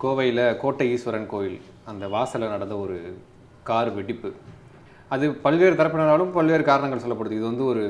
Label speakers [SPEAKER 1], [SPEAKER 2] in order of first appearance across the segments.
[SPEAKER 1] கோவையில் கோட்டை ஈஸ்வரன் கோயில் அந்த வாசலில் நடந்த ஒரு கார் வெடிப்பு. அது பல்வேறு தரப்பினராலும் பல்வேறு காரணங்கள் சொல்லப்படுது. இது வந்து ஒரு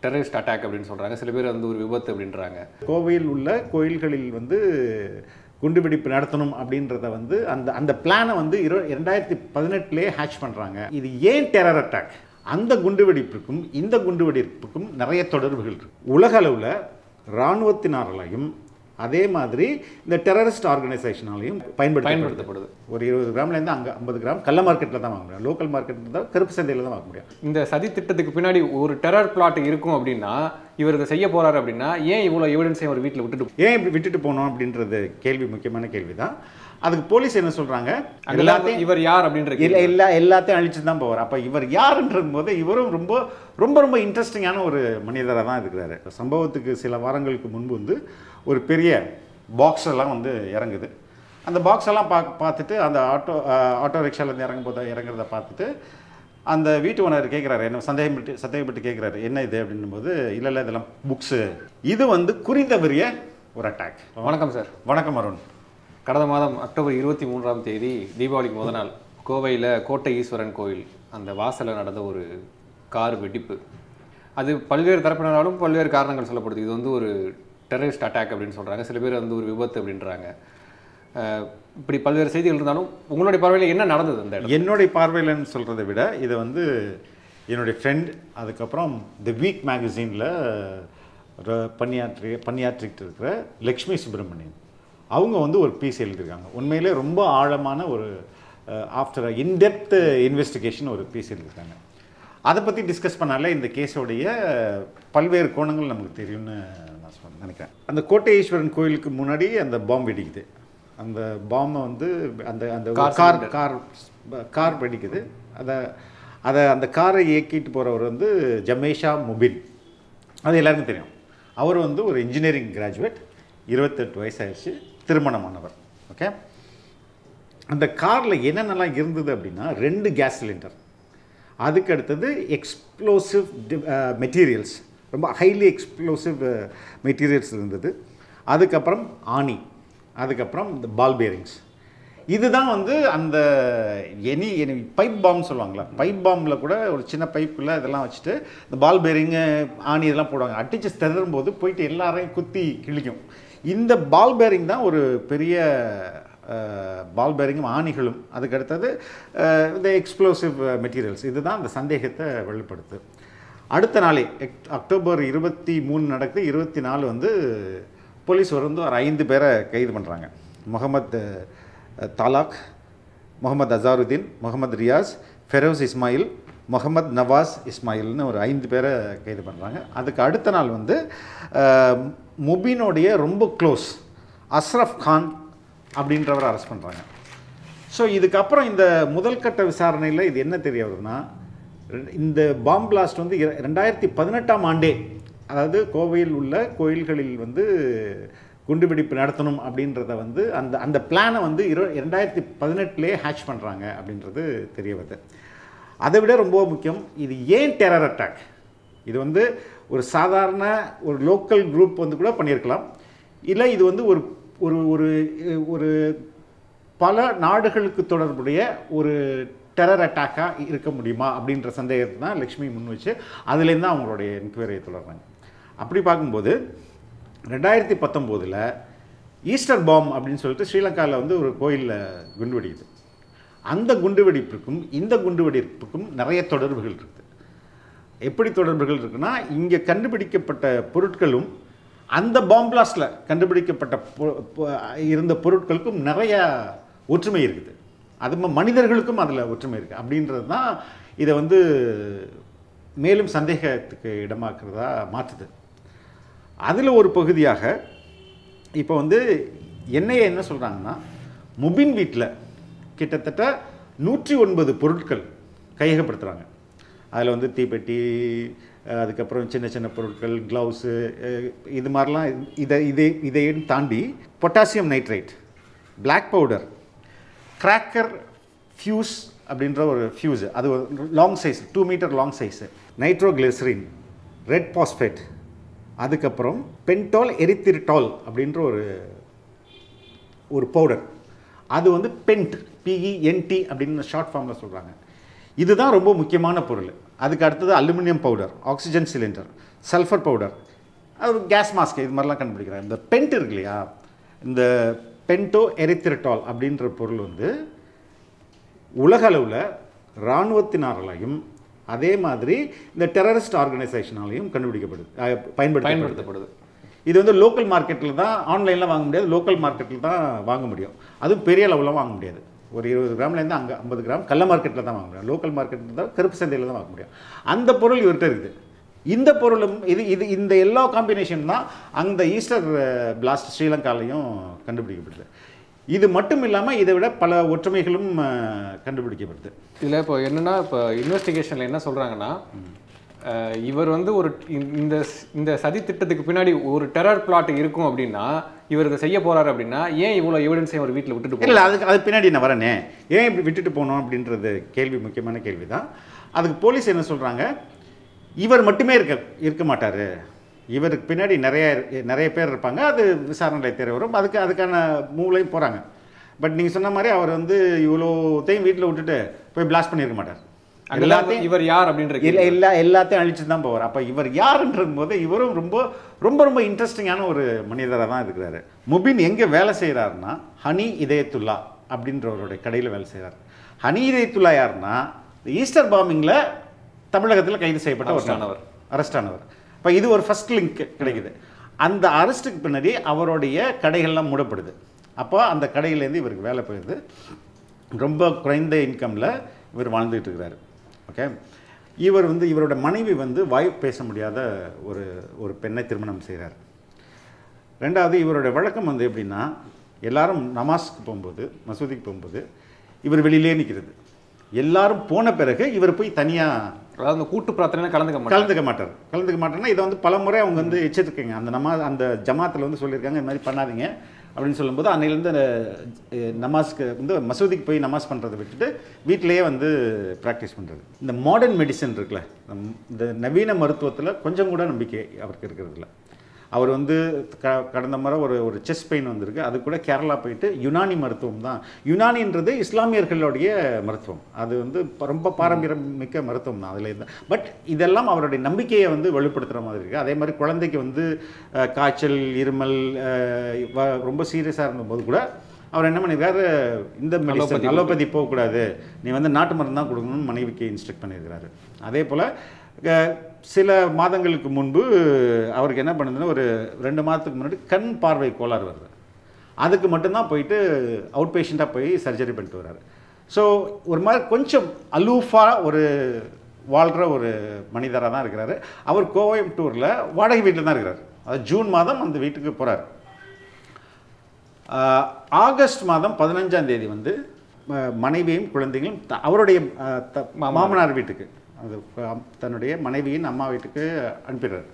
[SPEAKER 1] டெரரிஸ்ட் அட்டாக் அப்படின்னு சொல்கிறாங்க, சில பேர் வந்து ஒரு விபத்து அப்படின்றாங்க.
[SPEAKER 2] கோவையில் உள்ள கோயில்களில் வந்து குண்டுவெடிப்பு நடத்தணும் அப்படின்றத வந்து அந்த பிளானை வந்து 2018 ஹேட்ச் பண்ணுறாங்க. இது ஏன் டெரர் அட்டாக்? அந்த குண்டுவெடிப்புக்கும் இந்த குண்டுவெடிப்புக்கும் நிறைய தொடர்புகள் இருக்கு. உலக அளவில் இராணுவத்தினாலையும் அதே மாதிரி இந்த டெரரிஸ்ட் ஆர்கனைசேஷனாலையும் பயன்படுத்தப்படுது. ஒரு 20 கிராம்லேருந்து அங்கே 50 கிராம் கள்ள மார்க்கெட்டில் தான் வாங்க முடியும், லோக்கல் மார்க்கெட்டில் தான், கருப்பு சந்தையில் தான் வாங்க முடியும்.
[SPEAKER 1] இந்த சதி திட்டத்துக்கு பின்னாடி ஒரு டெரர் பிளாட் இருக்கும் அப்படின்னா, இவர் இதை செய்ய போறாரு அப்படின்னா, ஏன் இவ்வளோ எவிடன்ஸையும் அவர் வீட்டில்
[SPEAKER 2] விட்டுட்டு போனோம் அப்படின்றது கேள்வி, முக்கியமான கேள்வி தான். அதுக்கு போலீஸ் என்ன சொல்றாங்க,
[SPEAKER 1] எல்லாத்தையும் இவர் யார் அப்படின்ற
[SPEAKER 2] எல்லாத்தையும் அழிச்சு தான் போவார். அப்போ இவர் யாருன்ற போது இவரும் ரொம்ப ரொம்ப ரொம்ப இன்ட்ரெஸ்டிங்கான ஒரு மனிதராக தான் இருக்கிறாரு. சம்பவத்துக்கு சில வாரங்களுக்கு முன்பு வந்து ஒரு பெரிய பாக்ஸ் எல்லாம் வந்து இறங்குது. அந்த பாக்ஸ் எல்லாம் பார்த்துட்டு அந்த ஆட்டோ ரிக்ஷாலேருந்து இறங்குறத பார்த்துட்டு அந்த வீட்டு ஓனர் கேட்குறாரு, என்ன சந்தேகப்பட்டு கேட்குறாரு, என்ன இது அப்படின்னும் போது, இல்லை இதெல்லாம் புக்ஸு. இது வந்து குறித்தவரிய ஒரு அட்டாக்.
[SPEAKER 1] வணக்கம் சார்.
[SPEAKER 2] வணக்கம் அருண்.
[SPEAKER 1] கடந்த மாதம் அக்டோபர் 23 தீபாவளிக்கு முதல் நாள் கோவையில் கோட்டை ஈஸ்வரன் கோயில் அந்த வாசலில் நடந்த ஒரு கார் வெடிப்பு. அது பல்வேறு தரப்பினராலும் பல்வேறு காரணங்கள் சொல்லப்படுது. இது வந்து ஒரு டெரரிஸ்ட் அட்டாக் அப்படின்னு சொல்கிறாங்க, சில பேர் வந்து ஒரு விபத்து அப்படின்றாங்க. இப்படி பல்வேறு செய்திகள் இருந்தாலும் உங்களுடைய பார்வையில் என்ன நடந்தது? அந்த
[SPEAKER 2] என்னுடைய பார்வையில்னு சொல்கிறத விட இதை வந்து என்னுடைய ஃப்ரெண்ட், அதுக்கப்புறம் தி வீக் மேகசினில் பணியாற்றிக்கிட்டு இருக்கிற லக்ஷ்மி சுப்பிரமணியன், அவங்க வந்து ஒரு பீஸ் எழுதியிருக்காங்க. உண்மையிலே ரொம்ப ஆழமான ஒரு ஆஃப்டர் இன்டெப்த் இன்வெஸ்டிகேஷன் ஒரு பீஸ் எழுதியிருக்காங்க. அதை பற்றி டிஸ்கஸ் பண்ணாலே இந்த கேஸோடைய பல்வேறு கோணங்கள் நமக்கு தெரியும்னு நான் நினைக்கிறேன். அந்த கோட்டை ஈஸ்வரன் கோயிலுக்கு முன்னாடி அந்த பாம்பு வெடிக்குது. அந்த பாம்பை வந்து அந்த கார் வெடிக்குது. அந்த காரை இயக்கிட்டு போகிறவர் வந்து ஜமேஷா முபின். அது எல்லாருக்கும் தெரியும். அவர் வந்து ஒரு இன்ஜினியரிங் கிராஜுவேட், 28 வயசாகிடுச்சு, திருமணமானவர். ஓகே. அந்த காரில் என்னென்னலாம் இருந்தது அப்படின்னா, 2 கேஸ் சிலிண்டர், அதுக்கு அடுத்தது எக்ஸ்ப்ளோசிவ் மெட்டீரியல்ஸ், ரொம்ப ஹைலி எக்ஸ்ப்ளோசிவ் மெட்டீரியல்ஸ் இருந்தது. அதுக்கப்புறம் ஆணி, அதுக்கப்புறம் இந்த பால் பேரிங்ஸ். இதுதான் வந்து அந்த எனி பைப் பாம்பு சொல்லுவாங்களா, பைப் பாம்பில் கூட ஒரு சின்ன பைப்புக்குள்ளே இதெல்லாம் வச்சுட்டு இந்த பால் பேரிங்கு ஆணி இதெல்லாம் போடுவாங்க. அடித்து திணறும் போது போயிட்டு எல்லாரையும் குத்தி கிழிக்கும். இந்த பால் பேரிங் தான் ஒரு பெரிய பால் பேரிங்கும் ஆணிகளும். அதுக்கு அடுத்தது இந்த எக்ஸ்ப்ளோசிவ் மெட்டீரியல்ஸ். இதுதான் அந்த சந்தேகத்தை வெளிப்படுத்து. அடுத்த நாளே அக்டோபர் 23 நடக்குது. 24 வந்து போலீஸ் வந்து ஒரு 5 பேரை கைது பண்ணுறாங்க. முகமது தாலாக், முகமது அசாருதீன், முகமது ரியாஸ், ஃபெரோஸ் இஸ்மாயில், முகமது நவாஸ் இஸ்மாயில்னு ஒரு 5 பேரை கைது பண்ணுறாங்க. அதுக்கு அடுத்த நாள் வந்து முபினுடைய ரொம்ப க்ளோஸ் அஸ்ரஃப் கான் அப்படின்றவரை அரெஸ்ட் பண்ணுறாங்க. ஸோ இதுக்கப்புறம் இந்த முதல் கட்ட விசாரணையில் இது என்ன தெரிய வருதுன்னா, இந்த பாம்பு பிளாஸ்ட் வந்து 2018ஆம் ஆண்டே, அதாவது கோவையில் உள்ள கோயில்களில் வந்து குண்டுவெடிப்பு நடத்தணும் அப்படின்றத வந்து அந்த பிளானை வந்து 2018 ஹேட்ச் பண்ணுறாங்க அப்படின்றது தெரிய வருது. அதை விட ரொம்ப முக்கியம், இது ஏன் டெரர் அட்டாக்? இது வந்து ஒரு சாதாரண ஒரு லோக்கல் குரூப் வந்து கூட பண்ணியிருக்கலாம், இல்லை இது வந்து ஒரு ஒரு ஒரு பல நாடுகளுக்கு தொடர்புடைய ஒரு டெரர் அட்டாக்காக இருக்க முடியுமா அப்படின்ற சந்தேகத்தை தான் லக்ஷ்மி முன் வச்சு அதுலேருந்து தான் அவங்களுடைய என்கொயரியை தொடர்றாங்க. அப்படி பார்க்கும்போது 2019 ஈஸ்டர் பாம் அப்படின்னு சொல்லிட்டு ஸ்ரீலங்காவில் வந்து ஒரு கோயிலில் குண்டு வெடிக்குது. அந்த குண்டுவெடிப்புக்கும் இந்த குண்டுவெடிப்புக்கும் நிறைய தொடர்புகள் இருக்குது. எப்படி தொடர்புகள் இருக்குன்னா, இங்கே கண்டுபிடிக்கப்பட்ட பொருட்களும் அந்த பாம் பிளாஸ்டில் கண்டுபிடிக்கப்பட்ட இருந்த பொருட்களுக்கும் நிறைய ஒற்றுமை இருக்குது. அது மனிதர்களுக்கும் அதில் ஒற்றுமை இருக்குது. அப்படின்றது தான் இதை வந்து மேலும் சந்தேகத்துக்கு இடமாக்குறதா மாற்றுது. அதில் ஒரு பகுதியாக இப்போ வந்து என்ன சொல்கிறாங்கன்னா, முபின் வீட்டில் கிட்டத்தட்ட 109 பொருட்கள் கையகப்படுத்துகிறாங்க. அதில் வந்து தீப்பெட்டி, அதுக்கப்புறம் சின்ன சின்ன பொருட்கள், க்ளவுஸு, இது மாதிரிலாம். இதையும் தாண்டி potassium nitrite, black powder, cracker fuse அப்படின்ற ஒரு ஃபியூஸு, அது ஒரு long size, 2 metre long size, nitroglycerin, red phosphate, அதுக்கப்புறம் பென்டால் எரித்திரிட்டால் அப்படின்ற ஒரு பவுடர், அது வந்து பென்ட், PENT அப்படின்னு ஷார்ட் ஃபார்மில் சொல்கிறாங்க. இதுதான் ரொம்ப முக்கியமான பொருள். அதுக்கு அடுத்தது aluminium powder, oxygen cylinder, sulphur powder, அது கேஸ் மாஸ்க், இது மாதிரிலாம் கண்டுபிடிக்கிறாங்க. இந்த பென்ட் இருக்கு இல்லையா, இந்த பென்டோ எரித்ரிட்டால் அப்படின்ற பொருள் வந்து உலக அளவில் இராணுவத்தினாராலையும் அதே மாதிரி இந்த டெரரிஸ்ட் ஆர்கனைசேஷனாலையும் பயன்படுத்தப்படுது. இது வந்து லோக்கல் மார்க்கெட்டில் தான், ஆன்லைனில் வாங்க முடியாது, லோக்கல் மார்க்கெட்டில் தான் வாங்க முடியும். அதுவும் பெரிய அளவில் வாங்க முடியாது. ஒரு 20 கிராம்லேருந்து அங்கே 50 கிராம் கள்ள மார்க்கெட்டில் தான் வாங்க முடியும். லோக்கல் மார்க்கெட்டில் தான், கருப்பு சந்தையில் தான் வாங்க முடியும். அந்த பொருள் இவர்கிட்ட இருக்குது. இந்த பொருளும் இந்த எல்லா காம்பினேஷன் தான் அந்த ஈஸ்டர் பிளாஸ்ட் ஸ்ரீலங்காலையும் கண்டுபிடிக்கப்படுது. இது மட்டும் இல்லாமல் இதை விட பல ஒற்றுமைகளும் கண்டுபிடிக்கப்படுது.
[SPEAKER 1] இதில் இப்போ என்னென்னா, இப்போ இன்வெஸ்டிகேஷனில் என்ன சொல்கிறாங்கன்னா, இவர் வந்து ஒரு இந்த சதி திட்டத்துக்கு பின்னாடி ஒரு டெரர் பிளாட் இருக்கும் அப்படின்னா, இவர் இதை செய்ய போகிறாரு அப்படின்னா, ஏன் இவ்வளோ எவிடன்ஸையும் அவர் வீட்டில் விட்டுட்டு போகல?
[SPEAKER 2] இல்லை, அது பின்னாடி நான் வரேனே, ஏன் இப்படி விட்டுட்டு போனோம் அப்படின்றது கேள்வி, முக்கியமான கேள்வி தான். அதுக்கு போலீஸ் என்ன சொல்கிறாங்க, இவர் மட்டுமே இருக்க மாட்டார், இவருக்கு பின்னாடி நிறைய பேர் இருப்பாங்க, அது விசாரணை தேவை வரும், அதுக்கான மூலையும் போகிறாங்க. பட் நீங்கள் சொன்ன மாதிரி அவர் வந்து இவ்வளோத்தையும் வீட்டில் விட்டுட்டு போய் பிளாஸ்ட் பண்ணியிருக்க மாட்டார்.
[SPEAKER 1] எல்லாத்தையும் இவர் யார் அப்படின்ற
[SPEAKER 2] எல்லாத்தையும் அழிச்சு தான் போவார். அப்போ இவர் யாருன்றது போது இவரும் ரொம்ப ரொம்ப ரொம்ப இன்ட்ரெஸ்டிங்கான ஒரு மனிதராக தான் இருக்கிறாரு. முபின் எங்கே வேலை செய்கிறாருன்னா, ஹனி இதயத்துல்லா அப்படின்றவருடைய கடையில் வேலை செய்கிறார். ஹனி இதயத்துல்லா யாருன்னா, ஈஸ்டர் பாம்பிங்கில் தமிழகத்தில் கைது செய்யப்பட்ட அரெஸ்ட் ஆனவர். இப்போ இது ஒரு ஃபர்ஸ்ட் லிங்க் கிடைக்குது. அந்த அரெஸ்ட்டுக்கு பின்னாடி அவருடைய கடைகள்லாம் மூடப்படுது. அப்போ அந்த கடையிலேருந்து இவருக்கு வேலை போயிடுது. ரொம்ப குறைந்த இன்கமில் இவர் வாழ்ந்துகிட்டு இருக்கிறாரு. ஓகே, இவரோட மனைவி வந்து வாய் பேச முடியாத ஒரு பெண்ணை திருமணம் செய்கிறார். ரெண்டாவது, இவருடைய வழக்கம் வந்து எப்படின்னா, எல்லாரும் நமாஸ்க்கு போகும்போது, மசூதிக்கு போகும்போது இவர் வெளியிலே நிற்கிறது. எல்லாரும் போன பிறகு இவர் போய் தனியாக,
[SPEAKER 1] அதாவது கூட்டு பிரார்த்தனை கலந்துக்க
[SPEAKER 2] மாட்டார்னா, இதை வந்து பல முறை அவங்க வந்து எச்சரிக்கைங்க. அந்த ஜமாத்தில் வந்து சொல்லியிருக்காங்க, இது மாதிரி பண்ணாதீங்க அப்படின்னு சொல்லும்போது, அன்னையிலேருந்து நமாஸ்க்கு வந்து மசூதிக்கு போய் நமாஸ் பண்ணுறதை விட்டுட்டு வீட்டிலேயே வந்து ப்ராக்டிஸ் பண்ணுறது. இந்த மாடர்ன் மெடிசன் இருக்குல்ல, இந்த நவீன மருத்துவத்தில் கொஞ்சம் கூட நம்பிக்கை அவருக்கு இருக்கிறது இல்லை. அவர் வந்து கடந்த முறை ஒரு செஸ்ட் பெயின் வந்திருக்கு, அது கூட கேரளா போயிட்டு யுனானி மருத்துவம் தான். யுனானின்றது இஸ்லாமியர்களுடைய மருத்துவம், அது வந்து ரொம்ப பாரம்பரியம் மிக்க மருத்துவம் தான். அதில் இருந்தால் பட் இதெல்லாம் அவருடைய நம்பிக்கையை வந்து வெளிப்படுத்துகிற மாதிரி இருக்குது. அதே மாதிரி குழந்தைக்கு வந்து காய்ச்சல், இருமல் ரொம்ப சீரியஸாக இருந்தபோது கூட அவர் என்ன பண்ணியிருக்காரு, இந்த மெடிசன் அலோபதி போகக்கூடாது, நீ வந்து நாட்டு மருந்து தான் கொடுக்கணும்னு மனைவிக்கு இன்ஸ்ட்ரக்ட் பண்ணியிருக்கிறாரு. அதே போல் சில மாதங்களுக்கு முன்பு அவருக்கு என்ன பண்ணுதுன்னா, ஒரு 2 மாதத்துக்கு முன்னாடி கண் பார்வை கோளாறு வருது. அதுக்கு மட்டும்தான் போயிட்டு அவுட் பேஷண்ட்டாக போய் சர்ஜரி பண்ணிட்டு வர்றாரு. ஸோ ஒரு மாதிரி கொஞ்சம் அலூஃபாக வாழ்கிற ஒரு மனிதராக தான் இருக்கிறாரு. அவர் கோயம்புத்தூரில் வாடகை வீட்டில் தான் இருக்கிறார். அது ஜூன் மாதம் அந்த வீட்டுக்கு போகிறார். ஆகஸ்ட் மாதம் 15ஆம் தேதி வந்து மனைவியும் குழந்தைகளும் அவருடைய மாமனார் வீட்டுக்கு, அது தன்னுடைய மனைவியின் அம்மா வீட்டுக்கு அனுப்பிடுறாரு.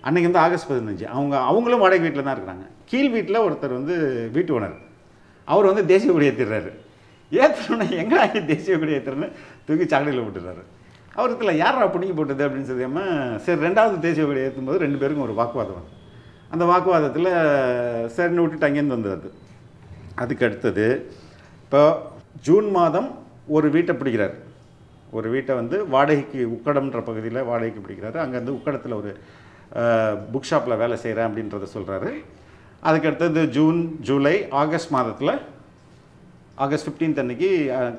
[SPEAKER 2] அன்றைக்கி வந்து ஆகஸ்ட் 15. அவங்களும் வாடகை வீட்டில் தான் இருக்கிறாங்க. கீழ் வீட்டில் ஒருத்தர் வந்து வீட்டு ஓனர், அவர் வந்து தேசிய கொடி ஏற்றிடுறாரு. ஏற்றணுன்னா எங்கே தேசிய கொடி ஏற்றுறன்னு தூக்கி சாக்கடையில் போட்டுடுறாரு. அவருக்கு இல்லை, யாரா பிடிங்கி போட்டது அப்படின்னு சொல்லியாமல், சரி 2வது தேசிய கொடி ஏற்றும்போது 2 பேருக்கும் ஒரு வாக்குவாதம் வந்து, அந்த வாக்குவாதத்தில் சரின்னு விட்டுட்டு அங்கேருந்து வந்தது. அதுக்கு அடுத்தது இப்போ ஜூன் மாதம் ஒரு வீட்டை பிடிக்கிறார். ஒரு வீட்டை வந்து வாடகைக்கு, உக்கடம்ன்ற பகுதியில் வாடகைக்கு பிடிக்கிறாரு. அங்கேருந்து உக்கடத்தில் ஒரு புக் ஷாப்பில் வேலை செய்கிறேன் அப்படின்றத சொல்கிறாரு. அதுக்கடுத்தது ஜூன், ஜூலை, ஆகஸ்ட் மாதத்தில் ஆகஸ்ட் 15 அன்னைக்கு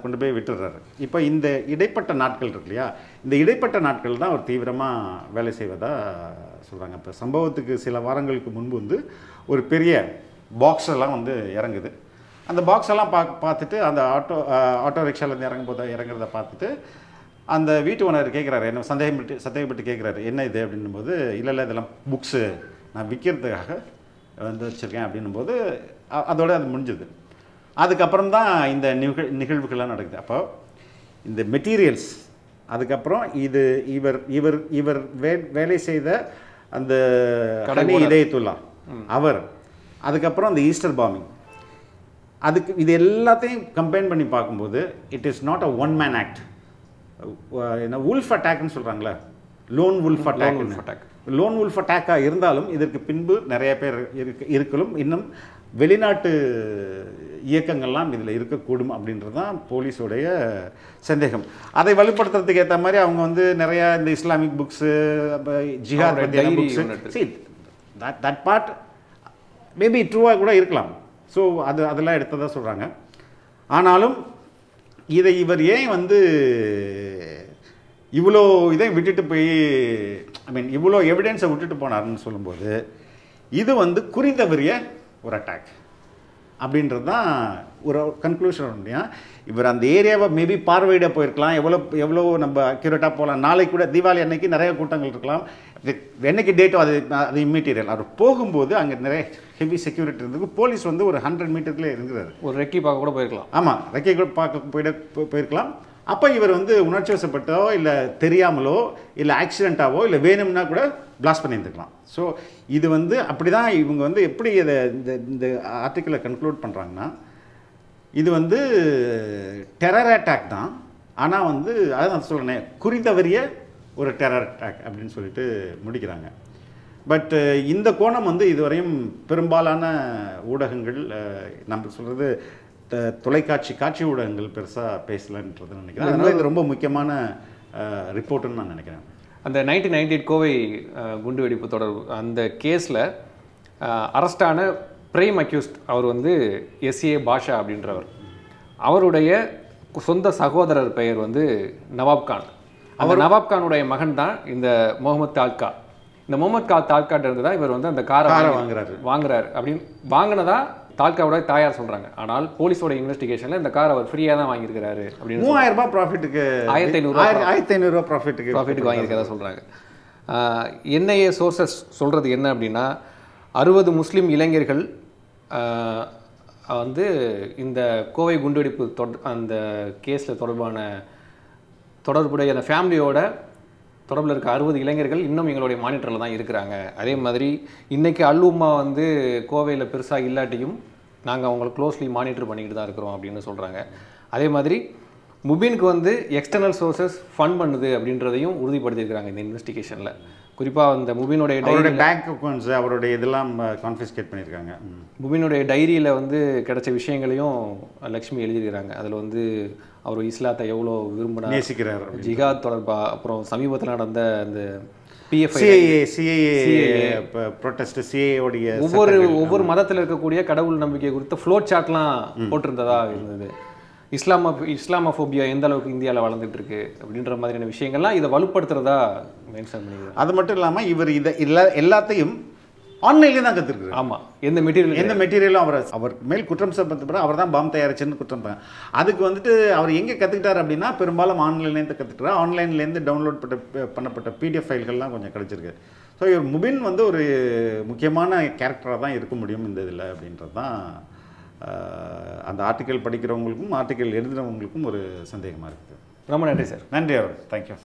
[SPEAKER 2] கொண்டு போய் விட்டுடுறாரு. இப்போ இந்த இடைப்பட்ட நாட்கள் இருக்கு இல்லையா, இந்த இடைப்பட்ட நாட்கள் தான் அவர் தீவிரமாக வேலை செய்வதாக சொல்கிறாங்க. இப்போ சம்பவத்துக்கு சில வாரங்களுக்கு முன்பு வந்து ஒரு பெரிய பாக்ஸ் எல்லாம் வந்து இறங்குது. அந்த பாக்ஸ் எல்லாம் பார்த்துட்டு அந்த ஆட்டோ ரிக்ஷாலேருந்து இறங்குறத பார்த்துட்டு அந்த வீட்டு ஓனர் கேட்குறாரு, என்ன சந்தேகப்பட்டு கேட்குறாரு, என்ன இது அப்படின்னும்போது, இல்லை இதெல்லாம் புக்ஸு நான் விற்கிறதுக்காக வந்து வச்சுருக்கேன் அப்படின்னும்போது அதோட அது முடிஞ்சுது. அதுக்கப்புறம் தான் இந்த நிகழ்வுகள்லாம் நடக்குது. அப்போ இந்த மெட்டீரியல்ஸ், அதுக்கப்புறம் இவர் வேலை செய்த அந்த ஹனி இதயத்துல்லா அவர், அதுக்கப்புறம் அந்த ஈஸ்டர் பாம்பிங், அதுக்கு இது எல்லாத்தையும் கம்பைன் பண்ணி பார்க்கும்போது it is not a one man act. என்ன உல்ஃப் அட்டாக்னு சொல்கிறாங்களே, லோன் உல்ஃப் அட்டாக்காக இருந்தாலும் இதற்கு பின்பு நிறைய பேர் இருக்கலும் இன்னும் வெளிநாட்டு இயக்கங்கள்லாம் இதில் இருக்கக்கூடும் அப்படின்றது தான் போலீஸோடைய சந்தேகம். அதை வலுப்படுத்துறதுக்கு ஏற்ற மாதிரி அவங்க வந்து நிறையா இந்த இஸ்லாமிக் புக்ஸு, ஜிஹாத் பற்றியான புக்ஸு, தட் பார்ட் மேபி ட்ரூவாக கூட இருக்கலாம். ஸோ அதெல்லாம் எடுத்ததாக சொல்கிறாங்க. ஆனாலும் இதை இவர் ஏன் வந்து இவ்வளோ இதை விட்டுட்டு போய் இவ்வளோ எவிடன்ஸை விட்டுட்டு போனார்னு சொல்லும்போது இது வந்து குறித்தவரிய ஒரு அட்டாக் அப்படின்றது தான் ஒரு கன்க்ளூஷன் இல்லையா. இவர் அந்த ஏரியாவை மேபி பார்வையிட போயிருக்கலாம், எவ்வளோ நம்ம அக்யூரேட்டாக போகலாம். நாளைக்கு கூட தீபாவளி அன்னைக்கு நிறைய கூட்டங்கள் இருக்கலாம், என்னைக்கு டேட்டோ அது இம்மெட்டீரியல். அவர் போகும்போது அங்கே நிறைய ஹெவி செக்யூரிட்டி இருந்தது. போலீஸ் வந்து ஒரு 100 மீட்டர்லேயே இருக்கிறாரு.
[SPEAKER 1] ஒரு ரெக்கி பார்க்க கூட போயிருக்கலாம்.
[SPEAKER 2] ஆமாம், ரெக்கி கூட பார்க்க போயிருக்கலாம். அப்போ இவர் வந்து உணர்ச்சி வசப்பட்டோ இல்லை தெரியாமலோ இல்லை ஆக்சிடெண்ட்டாவோ இல்லை வேணும்னா கூட பிளாஸ்ட் பண்ணியிருந்துக்கலாம். ஸோ இது வந்து அப்படி தான் இவங்க வந்து எப்படி இதை இந்த ஆர்டிக்கிளை கன்க்ளூட் பண்ணுறாங்கன்னா, இது வந்து டெரர் அட்டாக் தான், ஆனால் வந்து அதான் சொல்கிறேன் குறித்தவரிய ஒரு டெரர் அட்டாக் அப்படின்னு சொல்லிட்டு முடிக்கிறாங்க. பட் இந்த கோணம் வந்து இதுவரையும் பெரும்பாலான ஊடகங்கள் நம்ம சொல்கிறது காட்சி ஊடகங்கள் பெருசாக பேசலன்றது நினைக்கிறேன். அதனால் இது ரொம்ப முக்கியமான ரிப்போர்ட்டுன்னு நான் நினைக்கிறேன்.
[SPEAKER 1] அந்த 1998 கோவை குண்டு வெடிப்பு தொடர்பு அந்த கேஸில் அரெஸ்டான பிரைம் அக்யூஸ்ட் அவர் வந்து எஸ்ஏ பாஷா அப்படின்றவர். அவருடைய சொந்த சகோதரர் பெயர் வந்து நவாப் கான். அவர் நவாப் கானுடைய மகன் தான் இந்த முகமது தால்கா. இந்த முகமது தால்காட்ட இருந்து தான் இவர் வந்து அந்த காரை வாங்குறாரு அப்படின்னு வாங்கினதா தால்காவோட தாயார் சொல்றாங்க. ஆனால் போலீஸோட இன்வெஸ்டிகேஷன்ல இந்த கார் அவர் ஃப்ரீயா தான் வாங்கியிருக்கிறாரு அப்படின்னு
[SPEAKER 2] 3000 ரூபாய் ப்ராஃபிட்டுக்கு 1500 ரூபாய் ப்ராஃபிட்டுக்கு
[SPEAKER 1] வாங்கியிருக்கதா சொல்றாங்க. என்ஐஏ சோர்சஸ் சொல்றது என்ன அப்படின்னா 60 முஸ்லீம் இளைஞர்கள் வந்து இந்த கோவை குண்டுவெடிப்பு அந்த கேஸில் தொடர்புடைய அந்த ஃபேமிலியோட தொடர்பில் இருக்க 60 இளைஞர்கள் இன்னும் எங்களுடைய மானிட்டரில் தான் இருக்கிறாங்க. அதே மாதிரி இன்றைக்கி அல்-உம்மா வந்து கோவையில் பெருசாக இல்லாட்டியும் நாங்கள் அவங்களை க்ளோஸ்லி மானிட்டர் பண்ணிக்கிட்டு தான் இருக்கிறோம் அப்படின்னு சொல்கிறாங்க. அதே மாதிரி முபீனுக்கு வந்து எக்ஸ்டர்னல் சோர்சஸ் ஃபண்ட் பண்ணுது அப்படின்றதையும் உறுதிப்படுத்தியிருக்கிறாங்க இந்த இன்வெஸ்டிகேஷனில். குறிப்பாக அந்த முபீனுடைய
[SPEAKER 2] பேங்க் அக்கௌண்ட்ஸ் அவருடைய இதெல்லாம் கான்ஃபிஸ்கேட் பண்ணியிருக்காங்க.
[SPEAKER 1] முபீனுடைய டைரியில் வந்து கிடைச்ச விஷயங்களையும் லக்ஷ்மி எழுதியிருக்கிறாங்க. அதில் வந்து அவர் இஸ்லாத்தை எவ்வளோ விரும்பினார்,
[SPEAKER 2] நேசிக்கிறார்,
[SPEAKER 1] ஜிஹாத் தொடர்பாக, அப்புறம் சமீபத்தில் நடந்த அந்த ஒவ்வொரு மதத்தில் இருக்கக்கூடிய கடவுள் நம்பிக்கை குறித்த ஃப்ளோட் சார்ட்லாம் போட்டிருந்ததா இருந்தது. இஸ்லாமோபியா எந்த அளவுக்கு இந்தியாவில் வளர்ந்துட்டு இருக்கு அப்படின்ற மாதிரியான விஷயங்கள்லாம் இதை வலுப்படுத்துறதா மென்ஷன் பண்ணிக்கிறாங்க.
[SPEAKER 2] அது மட்டும் இல்லாமல் இவர் இதை எல்லாத்தையும் ஆன்லைன்லேயே தான் கற்றுருக்குறாரு.
[SPEAKER 1] ஆமாம், எந்த மெட்டீரியலும்
[SPEAKER 2] அவர் மேல் குற்றம் சாட்டப்பட்ட அவர் தான் பாம் தயாரிச்சுன்னு குற்றம். அதுக்கு வந்துட்டு அவர் எங்கே கற்றுக்கிட்டார் அப்படின்னா பெரும்பாலும் ஆன்லைன்லேருந்து கற்றுக்கிட்டார். ஆன்லைன்லேருந்து டவுன்லோட் பண்ணப்பட்ட பிடிஎஃப் ஃபைல்கள்லாம் கொஞ்சம் கிடச்சிருக்கு. ஸோ இவர் முபின் வந்து ஒரு முக்கியமான கேரக்டராக தான் இருக்க முடியும் இந்த இதில் அப்படின்றது தான் அந்த ஆர்டிக்கல் படிக்கிறவங்களுக்கும் ஆர்டிக்கல் எழுதுகிறவங்களுக்கும் ஒரு சந்தேகமாக இருக்குது.
[SPEAKER 1] ரொம்ப நன்றி சார்.
[SPEAKER 2] நன்றி அவர். தேங்க்யூ.